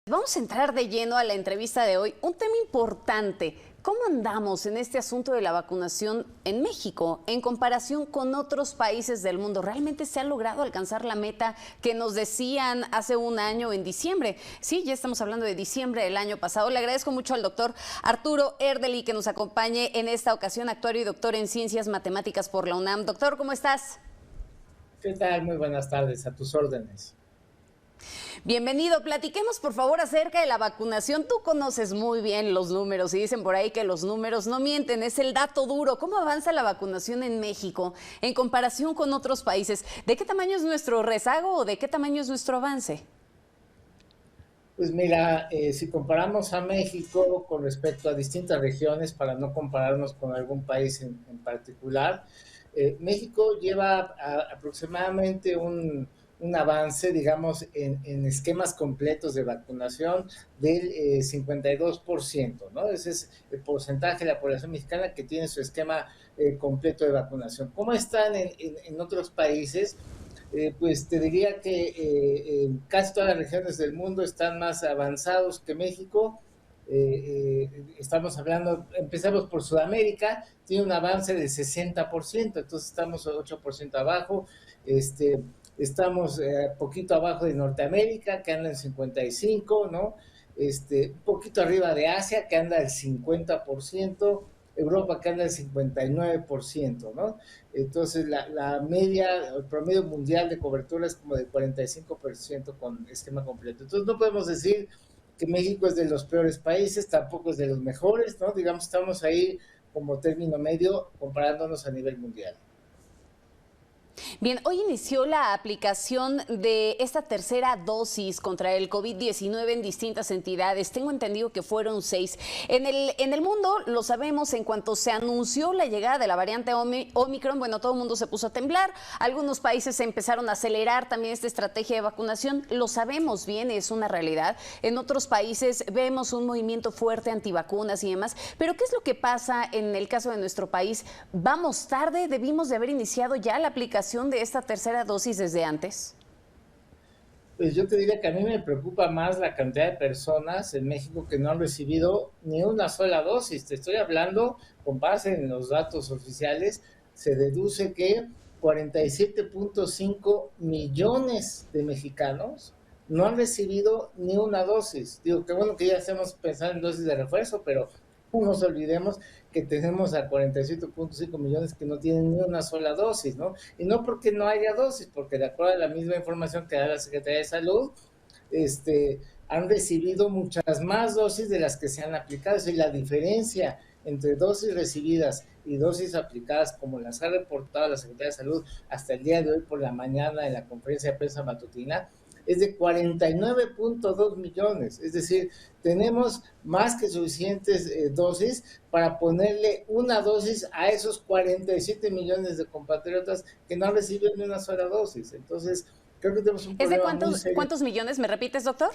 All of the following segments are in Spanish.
Vamos a entrar de lleno a la entrevista de hoy. Un tema importante. ¿Cómo andamos en este asunto de la vacunación en México en comparación con otros países del mundo? ¿Realmente se ha logrado alcanzar la meta que nos decían hace un año en diciembre? Sí, ya estamos hablando de diciembre del año pasado. Le agradezco mucho al doctor Arturo Erdely que nos acompañe en esta ocasión, actuario y doctor en Ciencias Matemáticas por la UNAM. Doctor, ¿cómo estás? ¿Qué tal? Muy buenas tardes, a tus órdenes. Bienvenido. Platiquemos, por favor, acerca de la vacunación. Tú conoces muy bien los números y dicen por ahí que los números no mienten, es el dato duro. ¿Cómo avanza la vacunación en México en comparación con otros países? ¿De qué tamaño es nuestro rezago o de qué tamaño es nuestro avance? Pues mira, si comparamos a México con respecto a distintas regiones, para no compararnos con algún país en particular, México lleva aproximadamente un avance, digamos, en esquemas completos de vacunación del 52%, ¿no? Ese es el porcentaje de la población mexicana que tiene su esquema completo de vacunación. ¿Cómo están en otros países? Pues te diría que casi todas las regiones del mundo están más avanzados que México. Estamos hablando, empezamos por Sudamérica, tiene un avance del 60%, entonces estamos 8% abajo. Estamos poquito abajo de Norteamérica, que anda en 55%, ¿no? Un poquito arriba de Asia, que anda al 50%, Europa que anda al 59%, ¿no? Entonces la media, el promedio mundial de cobertura es como de 45% con esquema completo. Entonces no podemos decir que México es de los peores países, tampoco es de los mejores, ¿no? Digamos, estamos ahí como término medio comparándonos a nivel mundial. Bien, hoy inició la aplicación de esta tercera dosis contra el COVID-19 en distintas entidades. Tengo entendido que fueron 6. En el mundo, lo sabemos, en cuanto se anunció la llegada de la variante Omicron, bueno, todo el mundo se puso a temblar. Algunos países empezaron a acelerar también esta estrategia de vacunación. Lo sabemos bien, es una realidad. En otros países vemos un movimiento fuerte antivacunas y demás. Pero ¿qué es lo que pasa en el caso de nuestro país? ¿Vamos tarde? ¿Debimos de haber iniciado ya la aplicación de esta tercera dosis desde antes? Pues yo te diría que a mí me preocupa más la cantidad de personas en México que no han recibido ni una sola dosis. Te estoy hablando, con base en los datos oficiales, se deduce que 47.5 millones de mexicanos no han recibido ni una dosis. Digo, qué bueno que ya estemos pensando en dosis de refuerzo, pero no nos olvidemos que tenemos a 47.5 millones que no tienen ni una sola dosis, ¿no? Y no porque no haya dosis, porque de acuerdo a la misma información que da la Secretaría de Salud, han recibido muchas más dosis de las que se han aplicado. Y la diferencia entre dosis recibidas y dosis aplicadas, como las ha reportado la Secretaría de Salud hasta el día de hoy por la mañana en la conferencia de prensa matutina, es de 49.2 millones, es decir, tenemos más que suficientes dosis para ponerle una dosis a esos 47 millones de compatriotas que no reciben ni una sola dosis. Entonces, creo que tenemos un ¿Es de problema muy serio. cuántos millones? ¿Me repites, doctor?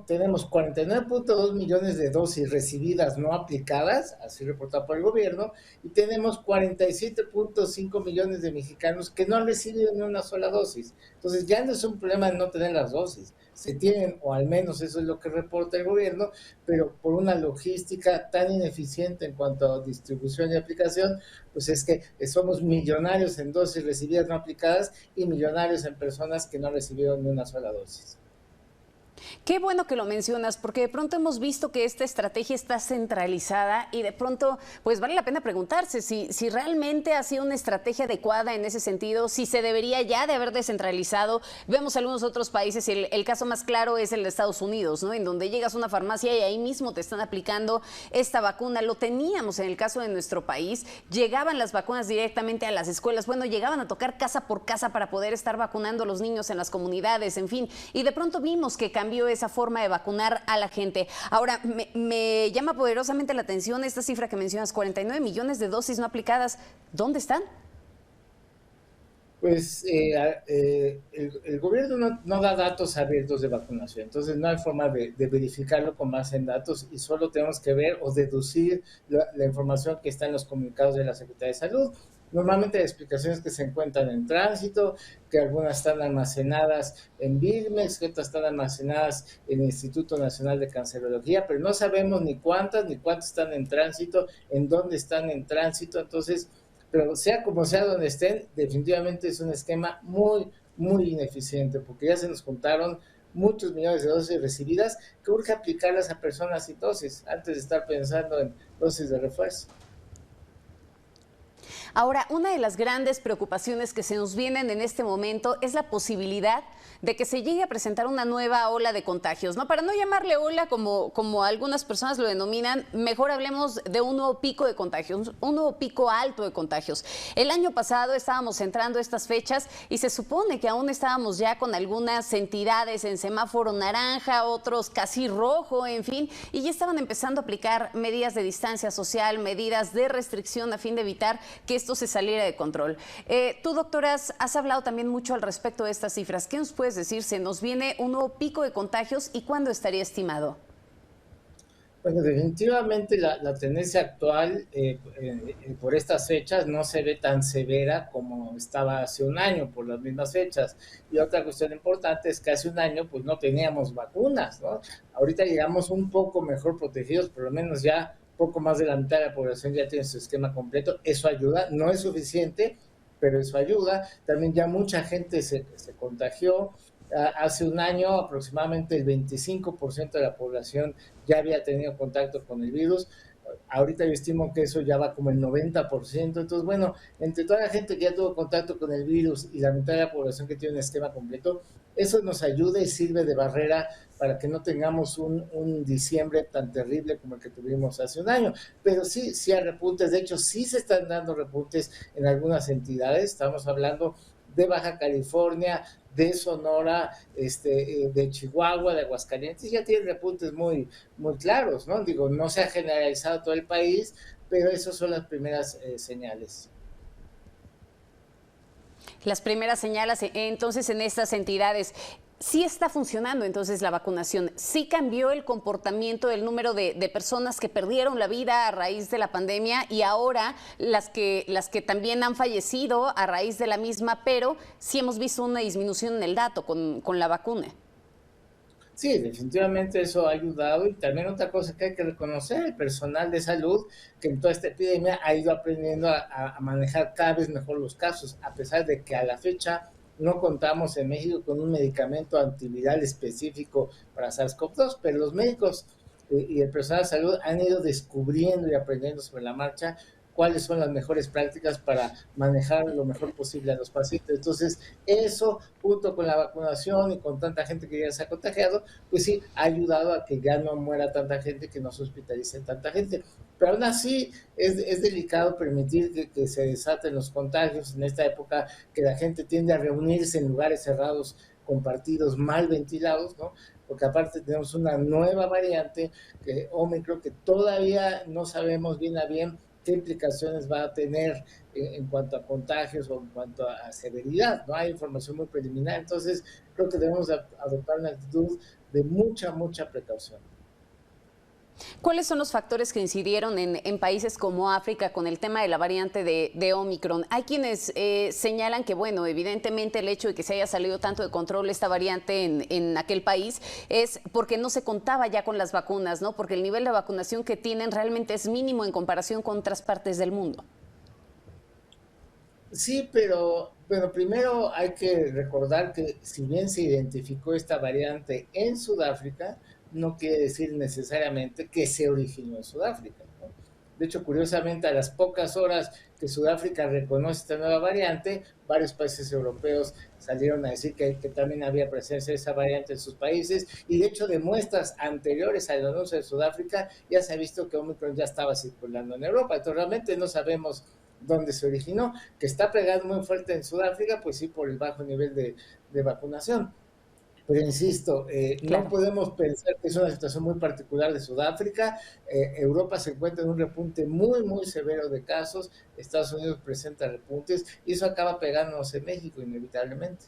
Tenemos 49.2 millones de dosis recibidas no aplicadas, así reportado por el gobierno, y tenemos 47.5 millones de mexicanos que no han recibido ni una sola dosis. Entonces ya no es un problema de no tener las dosis, se tienen, o al menos eso es lo que reporta el gobierno, pero por una logística tan ineficiente en cuanto a distribución y aplicación, pues es que somos millonarios en dosis recibidas no aplicadas y millonarios en personas que no han recibido ni una sola dosis. Qué bueno que lo mencionas, porque de pronto hemos visto que esta estrategia está centralizada y de pronto, pues vale la pena preguntarse si realmente ha sido una estrategia adecuada en ese sentido, si se debería ya de haber descentralizado. Vemos algunos otros países, y el caso más claro es el de Estados Unidos, ¿no? En donde llegas a una farmacia y ahí mismo te están aplicando esta vacuna. Lo teníamos en el caso de nuestro país, llegaban las vacunas directamente a las escuelas, bueno, llegaban a tocar casa por casa para poder estar vacunando a los niños en las comunidades, en fin, y de pronto vimos que cambió esa forma de vacunar a la gente. Ahora, me llama poderosamente la atención esta cifra que mencionas, 49 millones de dosis no aplicadas. ¿Dónde están? Pues el gobierno no da datos abiertos de vacunación, entonces no hay forma de verificarlo con base en datos y solo tenemos que ver o deducir la información que está en los comunicados de la Secretaría de Salud. Normalmente la explicación es que se encuentran en tránsito, que algunas están almacenadas en Birmex, que otras están almacenadas en el Instituto Nacional de Cancerología, pero no sabemos ni cuántas están en tránsito, en dónde están en tránsito. Entonces, pero sea como sea donde estén, definitivamente es un esquema muy ineficiente, porque ya se nos juntaron muchos millones de dosis recibidas que urge aplicarlas a personas sin dosis antes de estar pensando en dosis de refuerzo. Ahora, una de las grandes preocupaciones que se nos vienen en este momento es la posibilidad de que se llegue a presentar una nueva ola de contagios, ¿no? Para no llamarle ola como algunas personas lo denominan, mejor hablemos de un nuevo pico de contagios, un nuevo pico alto de contagios. El año pasado estábamos entrando a estas fechas y se supone que aún estábamos ya con algunas entidades en semáforo naranja, otros casi rojo, en fin, y ya estaban empezando a aplicar medidas de distancia social, medidas de restricción a fin de evitar que esto se saliera de control. Tú, doctora, has hablado también mucho al respecto de estas cifras. ¿Qué nos puedes decir? ¿Se nos viene un nuevo pico de contagios y cuándo estaría estimado? Bueno, definitivamente la tendencia actual por estas fechas no se ve tan severa como estaba hace un año por las mismas fechas. Y otra cuestión importante es que hace un año pues no teníamos vacunas, ¿no? Ahorita llegamos un poco mejor protegidos, por lo menos ya poco más de la mitad de la población ya tiene su esquema completo. Eso ayuda, no es suficiente, pero eso ayuda. También ya mucha gente se contagió. Hace un año aproximadamente el 25% de la población ya había tenido contacto con el virus. Ahorita yo estimo que eso ya va como el 90%. Entonces, bueno, entre toda la gente que ya tuvo contacto con el virus y la mitad de la población que tiene un esquema completo, eso nos ayuda y sirve de barrera para que no tengamos un diciembre tan terrible como el que tuvimos hace un año. Pero sí hay repuntes. De hecho, sí se están dando repuntes en algunas entidades. Estamos hablando de Baja California, de Sonora, de Chihuahua, de Aguascalientes, ya tienen repuntes muy claros, ¿no? Digo, no se ha generalizado todo el país, pero esas son las primeras señales. Las primeras señales entonces en estas entidades. Sí está funcionando entonces la vacunación, sí cambió el comportamiento del número de personas que perdieron la vida a raíz de la pandemia y ahora las que también han fallecido a raíz de la misma, pero sí hemos visto una disminución en el dato con la vacuna. Sí, definitivamente eso ha ayudado y también otra cosa que hay que reconocer, el personal de salud que en toda esta epidemia ha ido aprendiendo a manejar cada vez mejor los casos, a pesar de que a la fecha no contamos en México con un medicamento antiviral específico para SARS-CoV-2, pero los médicos y el personal de salud han ido descubriendo y aprendiendo sobre la marcha cuáles son las mejores prácticas para manejar lo mejor posible a los pacientes. Entonces, eso, junto con la vacunación y con tanta gente que ya se ha contagiado, pues sí, ha ayudado a que ya no muera tanta gente, que no se hospitalice tanta gente. Pero aún así, es delicado permitir que se desaten los contagios en esta época que la gente tiende a reunirse en lugares cerrados, compartidos, mal ventilados, ¿no? Porque aparte tenemos una nueva variante, que Omicron, que todavía no sabemos bien a bien qué implicaciones va a tener en cuanto a contagios o en cuanto a severidad. No hay información muy preliminar, entonces creo que debemos adoptar una actitud de mucha precaución. ¿Cuáles son los factores que incidieron en países como África con el tema de la variante de Omicron? Hay quienes señalan que, bueno, evidentemente el hecho de que se haya salido tanto de control esta variante en aquel país es porque no se contaba ya con las vacunas, ¿no? Porque el nivel de vacunación que tienen realmente es mínimo en comparación con otras partes del mundo. Sí, pero bueno, primero hay que recordar que si bien se identificó esta variante en Sudáfrica, no quiere decir necesariamente que se originó en Sudáfrica, ¿no? De hecho, curiosamente, a las pocas horas que Sudáfrica reconoce esta nueva variante, varios países europeos salieron a decir que también había presencia de esa variante en sus países, y de hecho de muestras anteriores al anuncio de Sudáfrica ya se ha visto que Omicron ya estaba circulando en Europa. Entonces realmente no sabemos dónde se originó. Que está pegando muy fuerte en Sudáfrica, pues sí, por el bajo nivel de vacunación. Pero insisto, no Claro. podemos pensar que es una situación muy particular de Sudáfrica. Europa se encuentra en un repunte muy severo de casos. Estados Unidos presenta repuntes y eso acaba pegándonos en México inevitablemente.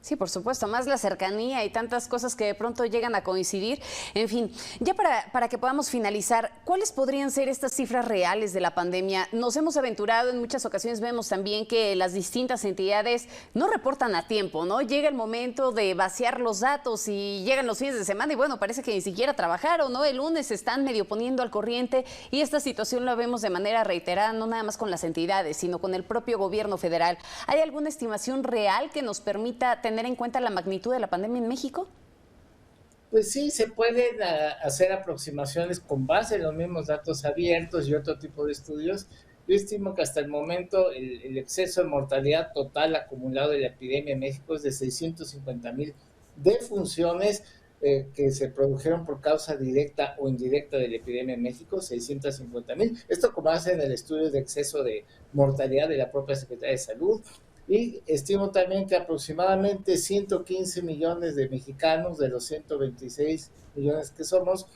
Sí, por supuesto, más la cercanía y tantas cosas que de pronto llegan a coincidir. En fin, ya para que podamos finalizar, ¿cuáles podrían ser estas cifras reales de la pandemia? Nos hemos aventurado, en muchas ocasiones vemos también que las distintas entidades no reportan a tiempo, ¿no? Llega el momento de vaciar los datos y llegan los fines de semana y bueno, parece que ni siquiera trabajaron, ¿no? El lunes se están medio poniendo al corriente y esta situación la vemos de manera reiterada, no nada más con las entidades, sino con el propio gobierno federal. ¿Hay alguna estimación real que nos permita tener en cuenta la magnitud de la pandemia en México? Pues sí, se pueden hacer aproximaciones con base en los mismos datos abiertos y otro tipo de estudios. Yo estimo que hasta el momento el exceso de mortalidad total acumulado de la epidemia en México es de 650,000 defunciones que se produjeron por causa directa o indirecta de la epidemia en México, 650,000. Esto con base en el estudio de exceso de mortalidad de la propia Secretaría de Salud. Y estimo también que aproximadamente 115 millones de mexicanos, de los 126 millones que somos,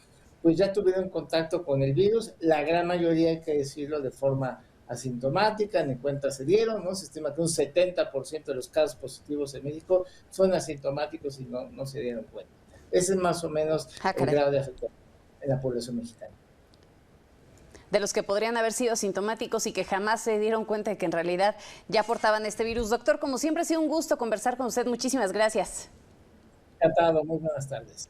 pues ya tuvieron contacto con el virus. La gran mayoría, hay que decirlo, de forma asintomática, ni cuenta se dieron, ¿no? Se estima que un 70% de los casos positivos en México son asintomáticos y no se dieron cuenta. Ese es más o menos el Caray. grado de afectación en la población mexicana. De los que podrían haber sido asintomáticos y que jamás se dieron cuenta de que en realidad ya portaban este virus. Doctor, como siempre ha sido un gusto conversar con usted. Muchísimas gracias. Encantado, muy buenas tardes.